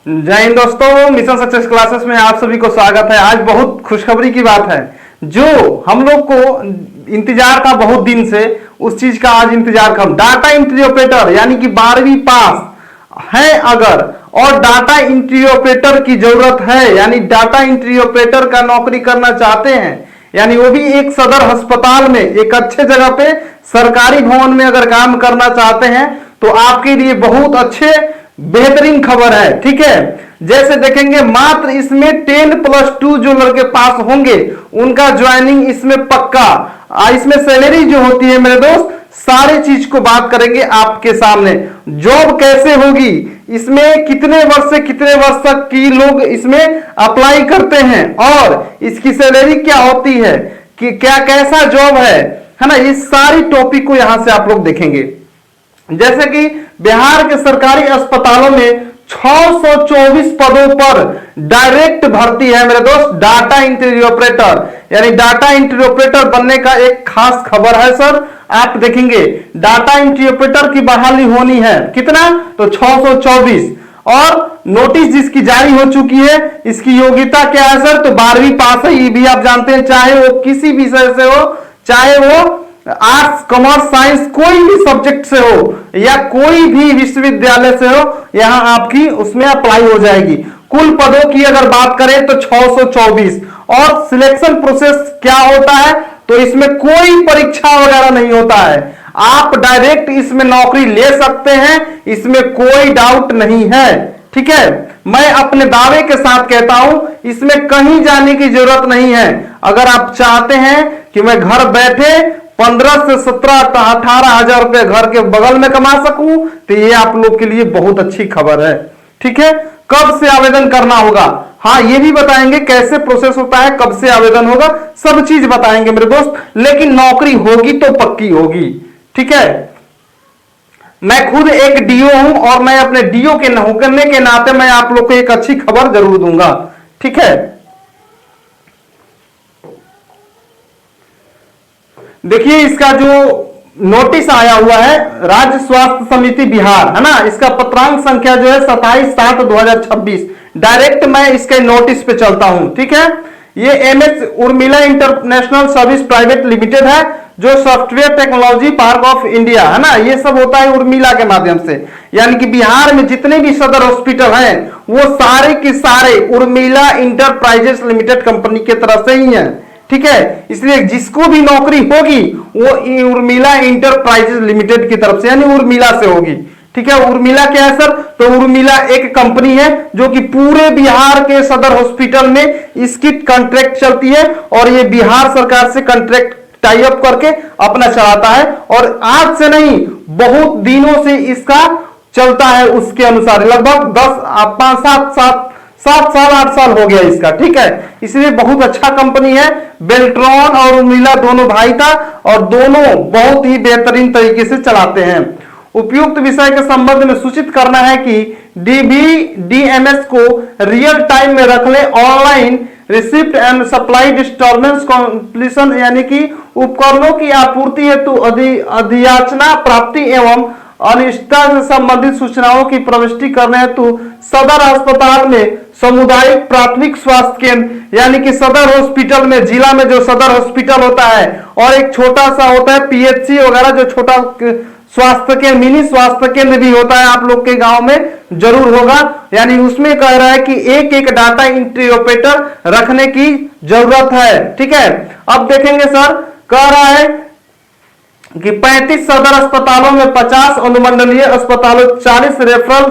जय हिंद दोस्तों, mission success classes में आप सभी को स्वागत है। आज बहुत खुशखबरी की बात है, जो हम लोग को इंतजार था बहुत दिन से, उस चीज का आज इंतजार खत्म। डाटा एंट्री ऑपरेटर यानी कि 12वीं पास है अगर और डाटा एंट्री ऑपरेटर की जरूरत है, यानी डाटा एंट्री ऑपरेटर का नौकरी करना चाहते हैं, यानी वो भी एक सदर अस्पताल में, एक अच्छे जगह पे सरकारी भवन में अगर काम करना चाहते हैं तो आपके लिए बहुत अच्छे बेहतरीन खबर है। ठीक है, जैसे देखेंगे मात्र इसमें 10+2 जो लड़के पास होंगे उनका ज्वाइनिंग इसमें पक्का। इसमें सैलरी जो होती है मेरे दोस्त, सारी चीज को बात करेंगे आपके सामने। जॉब कैसे होगी, इसमें कितने वर्ष से कितने वर्ष तक की लोग इसमें अप्लाई करते हैं और इसकी सैलरी क्या होती है, कि क्या कैसा जॉब है ना, इस सारी टॉपिक को यहां से आप लोग देखेंगे। जैसे कि बिहार के सरकारी अस्पतालों में 624 पदों पर डायरेक्ट भर्ती है मेरे दोस्त, डाटा एंट्री ऑपरेटर, यानी डाटा एंट्री ऑपरेटर बनने का एक खास खबर है सर। आप देखेंगे डाटा एंट्री ऑपरेटर की बहाली होनी है, कितना तो 624, और नोटिस जिसकी जारी हो चुकी है, इसकी योग्यता क्या है सर, तो 12वीं पास है। ये भी आप जानते हैं, चाहे वो किसी विषय से हो, चाहे वो आर्ट्स कॉमर्स साइंस कोई भी सब्जेक्ट से हो या कोई भी विश्वविद्यालय से हो, यहां आपकी उसमें अप्लाई हो जाएगी। कुल पदों की अगर बात करें तो 624, और सिलेक्शन प्रोसेस क्या होता है, तो इसमें कोई परीक्षा वगैरह नहीं होता है, आप डायरेक्ट इसमें नौकरी ले सकते हैं, इसमें कोई डाउट नहीं है। ठीक है, मैं अपने दावे के साथ कहता हूं, इसमें कहीं जाने की जरूरत नहीं है। अगर आप चाहते हैं कि मैं घर बैठे 15 से 17 18 हजार रुपए घर के बगल में कमा सकूं, तो ये आप लोग के लिए बहुत अच्छी खबर है। ठीक है, कब से आवेदन करना होगा, हाँ ये भी बताएंगे, कैसे प्रोसेस होता है, कब से आवेदन होगा, सब चीज बताएंगे मेरे दोस्त। लेकिन नौकरी होगी तो पक्की होगी। ठीक है, मैं खुद एक डीओ हूं और मैं अपने डीओ के होने के नाते मैं आप लोग को एक अच्छी खबर जरूर दूंगा। ठीक है, देखिए इसका जो नोटिस आया हुआ है, राज्य स्वास्थ्य समिति बिहार है ना, इसका पत्रांक संख्या जो है 27/7/2026। डायरेक्ट मैं इसके नोटिस पे चलता हूं। ठीक है, ये MS Urmila international service private limited है, जो software technology park of India है ना, ये सब होता है उर्मिला के माध्यम से। यानी कि बिहार में जितने भी सदर हॉस्पिटल हैं वो सारे के सारे उर्मिला इंटरप्राइजेस लिमिटेड कंपनी के तरफ से ही है। ठीक है, इसलिए जिसको भी नौकरी होगी वो उर्मिला इंटरप्राइजेस लिमिटेड की तरफ से, यानी उर्मिला से होगी। ठीक है, उर्मिला क्या है सर, तो उर्मिला एक कंपनी है जो कि पूरे बिहार के सदर हॉस्पिटल में इसकी कॉन्ट्रैक्ट चलती है, और ये बिहार सरकार से कॉन्ट्रैक्ट टाई अप करके अपना चलाता है, और आज से नहीं बहुत दिनों से इसका चलता है। उसके अनुसार लगभग 7 साल 8 साल हो गया इसका। ठीक है, इसलिए बहुत अच्छा कंपनी है। बेल्ट्रॉन और उर्मिला दोनों भाई था और दोनों बहुत ही बेहतरीन तरीके से चलाते हैं। उपयुक्त विषय के संबंध में सूचित करना है कि डीबीडीएमएस को रियल टाइम में रख ले, online receipt and supply disturbance completion, यानी कि उपकरणों की आपूर्ति हेतु अधियाचना प्राप्ति एवं अनिश्चितता से संबंधित सूचनाओं की प्रविष्टि करने हेतु सदर अस्पताल में सामुदायिक प्राथमिक स्वास्थ्य केंद्र, यानी कि सदर हॉस्पिटल में, जिला में जो सदर हॉस्पिटल होता है और एक छोटा सा होता है पीएचसी वगैरह, जो छोटा स्वास्थ्य केंद्र, मिनी स्वास्थ्य केंद्र भी होता है, आप लोग के गांव में जरूर होगा। यानी उसमें कह रहा है कि एक एक डाटा एंट्री ऑपरेटर रखने की जरूरत है। ठीक है, अब देखेंगे सर, कह रहा है कि 35 सदर अस्पतालों में 50 अनुमंडलीय अस्पतालों, 40 रेफरल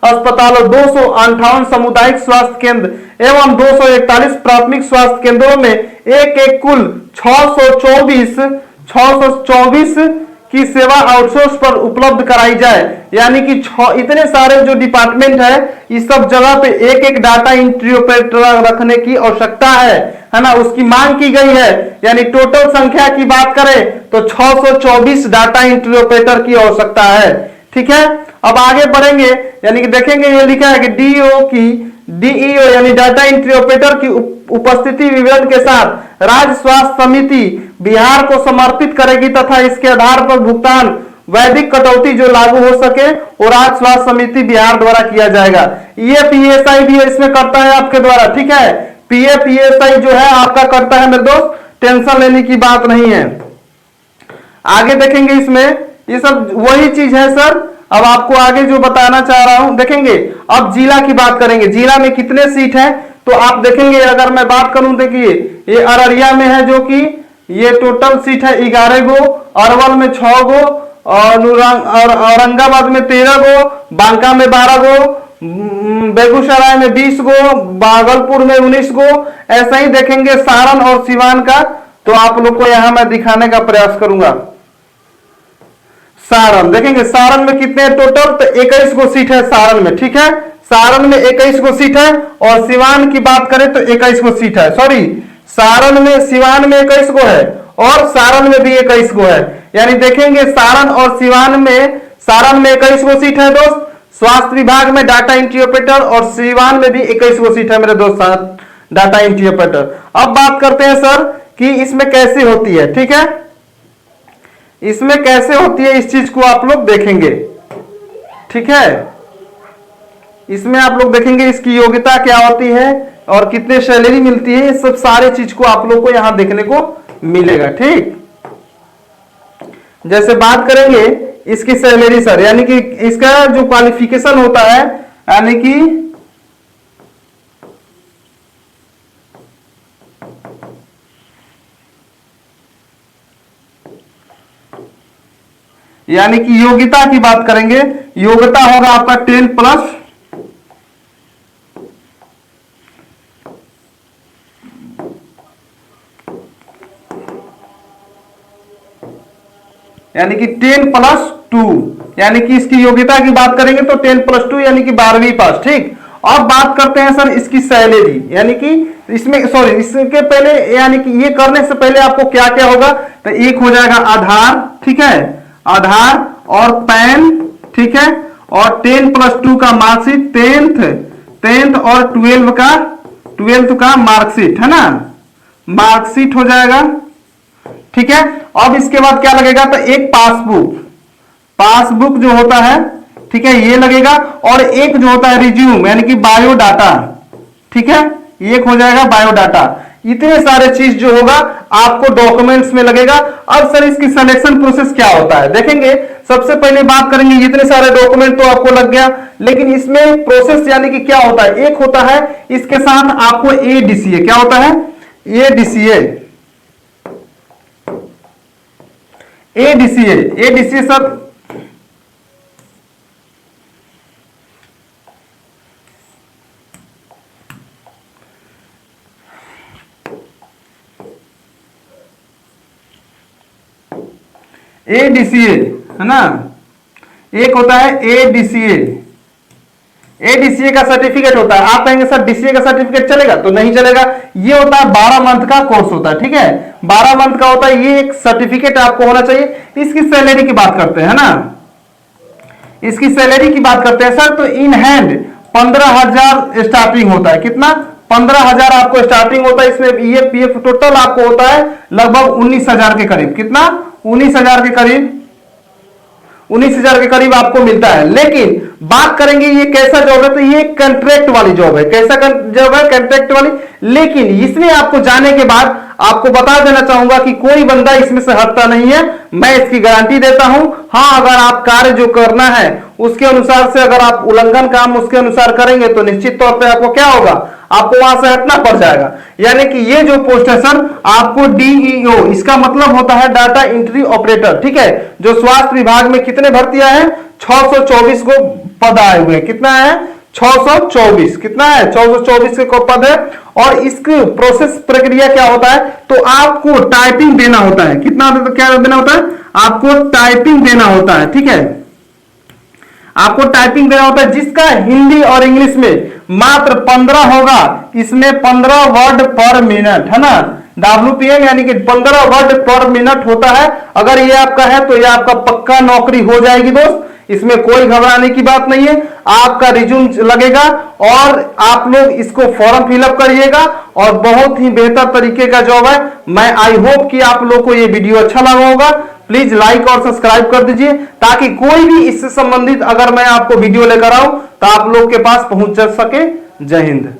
अस्पतालों, 258 सामुदायिक स्वास्थ्य केंद्र एवं 241 प्राथमिक स्वास्थ्य केंद्रों में एक कुल 624 की सेवा आउटसोर्स पर उपलब्ध कराई जाए। यानी कि इतने सारे जो डिपार्टमेंट है, इस सब जगह पे एक एक डाटा एंट्री ऑपरेटर रखने की आवश्यकता है ना, उसकी मांग की गई है। यानी टोटल संख्या की बात करें तो 624 डाटा एंट्री ऑपरेटर की आवश्यकता है। ठीक है, अब आगे बढ़ेंगे, यानी कि देखेंगे ये लिखा है कि डीईओ यानी डाटा एंट्री ऑपरेटर की उपस्थिति विवरण के साथ राज्य स्वास्थ्य समिति बिहार को समर्पित करेगी तथा इसके आधार पर भुगतान वैदिक कटौती जो लागू हो सके और राज्य स्वास्थ्य समिति बिहार द्वारा किया जाएगा। ये पीएसआई भी इसमें करता है आपके द्वारा, ठीक है। पीएसआई जो है आपका करता है मेरे दोस्त, टेंशन लेने की बात नहीं है। आगे देखेंगे इसमें, ये सब वही चीज है सर। अब आपको आगे जो बताना चाह रहा हूं देखेंगे। अब जिला की बात करेंगे, जिला में कितने सीट है तो आप देखेंगे। अगर मैं बात करूं, देखिए ये अररिया में है जो कि ये टोटल सीट है 11 गो, अरवल में 6 गो, और औरंगाबाद में 13 गो, बांका में 12 गो, बेगूसराय में 20 गो, भागलपुर में 19 गो। ऐसा ही देखेंगे सारण और सिवान का, तो आप लोग को यहां मैं दिखाने का प्रयास करूंगा। सारण देखेंगे, सारण में कितने टोटल, तो 21 गो सीट है सारण में, ठीक है। सारण में 21 गो सीट है, और सिवान की बात करें तो 21 गो सीट है। सॉरी, सारण में सिवान में 21 गो है, और सारण में भी 21 गो है। यानी देखेंगे सारण और सिवान में, सारण में 21 गो सीट है दोस्त स्वास्थ्य विभाग में डाटा एंट्री ऑपरेटर, और सिवान में भी 21 गो सीट है मेरे दोस्त डाटा एंट्री ऑपरेटर। अब बात करते हैं सर कि इसमें कैसे होती है, ठीक है। इसमें कैसे होती है इस चीज को आप लोग देखेंगे, ठीक है। इसमें आप लोग देखेंगे इसकी योग्यता क्या होती है और कितने सैलरी मिलती है, ये सब सारे चीज को आप लोग को यहां देखने को मिलेगा, ठीक। जैसे बात करेंगे इसकी सैलरी सर, यानी कि इसका जो क्वालिफिकेशन होता है, यानी कि योग्यता की बात करेंगे। योग्यता होगा आपका 10+, यानी कि 10+2, यानी कि इसकी योग्यता की बात करेंगे तो 10+2 यानी कि 12वीं पास, ठीक। अब बात करते हैं सर इसकी सैलरी, यानी कि इसमें सॉरी इसके पहले, यानी कि ये करने से पहले आपको क्या क्या होगा, तो एक हो जाएगा आधार, ठीक है, आधार और पैन, ठीक है, और 10+2 का मार्कशीट, 10th और 12th का मार्कशीट, है ना, मार्कशीट हो जाएगा, ठीक है। अब इसके बाद क्या लगेगा, तो एक पासबुक जो होता है, ठीक है, ये लगेगा, और एक जो होता है रिज्यूम, यानी कि बायोडाटा, ठीक है, एक हो जाएगा बायोडाटा। इतने सारे चीज जो होगा आपको डॉक्यूमेंट्स में लगेगा। अब सर इसकी सिलेक्शन प्रोसेस क्या होता है देखेंगे। सबसे पहले बात करेंगे, इतने सारे डॉक्यूमेंट तो आपको लग गया, लेकिन इसमें प्रोसेस यानी कि क्या होता है, एक होता है इसके साथ आपको एडीसीए, क्या होता है, एडीसीए सर एडीसीए है ना, एक होता है एडीसीए का सर्टिफिकेट होता है। आप कहेंगे सर डीसीए का सर्टिफिकेट चलेगा, तो नहीं चलेगा। ये होता है 12 मंथ का कोर्स होता है, ठीक है, 12 मंथ का होता है। ये एक सर्टिफिकेट आपको होना चाहिए। इसकी सैलरी की बात करते हैं ना, इसकी सैलरी की बात करते हैं सर, तो इन हैंड 15,000 स्टार्टिंग होता है। कितना, 15,000 आपको स्टार्टिंग होता है। इसमें ईएफपीएफ टोटल आपको होता है लगभग 19,000 के करीब। कितना, 19,000 के करीब, 19,000 के करीब आपको मिलता है। लेकिन बात करेंगे ये कैसा जॉब है, तो ये कॉन्ट्रैक्ट वाली जॉब है। कैसा जॉब है, कॉन्ट्रैक्ट वाली। लेकिन इसमें आपको जाने के बाद आपको बता देना चाहूंगा कि कोई बंदा इसमें से हटता नहीं है, मैं इसकी गारंटी देता हूं। हाँ, अगर आप कार्य जो करना है उसके अनुसार से, अगर आप उल्लंघन काम उसके अनुसार करेंगे तो निश्चित तौर पे आपको क्या होगा, आपको वहां से हटना पड़ जाएगा। यानी कि ये जो पोस्ट है सर आपको डीईओ, इसका मतलब होता है डाटा एंट्री ऑपरेटर, ठीक है, जो स्वास्थ्य विभाग में कितने भर्तियां हैं, 624 को पद आए हुए। कितना है, 624। कितना है, 624 को पद है। और इसकी प्रोसेस प्रक्रिया क्या होता है, तो आपको टाइपिंग देना होता है। कितना, क्या देना होता है, आपको टाइपिंग देना होता है, ठीक है, आपको टाइपिंग देना होता है, जिसका हिंदी और इंग्लिश में मात्र 15 होगा। इसमें 15 वर्ड पर मिनट, है ना, WPM यानी कि 15 वर्ड पर मिनट होता है। अगर ये आपका है तो ये आपका पक्का नौकरी हो जाएगी दोस्त, इसमें कोई घबराने की बात नहीं है। आपका रिज्यूम लगेगा और आप लोग इसको फॉर्म फिलअप करिएगा, और बहुत ही बेहतर तरीके का जॉब है। मैं आई होप कि आप लोग को ये वीडियो अच्छा लगा होगा। प्लीज लाइक और सब्सक्राइब कर दीजिए, ताकि कोई भी इससे संबंधित अगर मैं आपको वीडियो लेकर आऊं तो आप लोग के पास पहुंच सके। जय हिंद।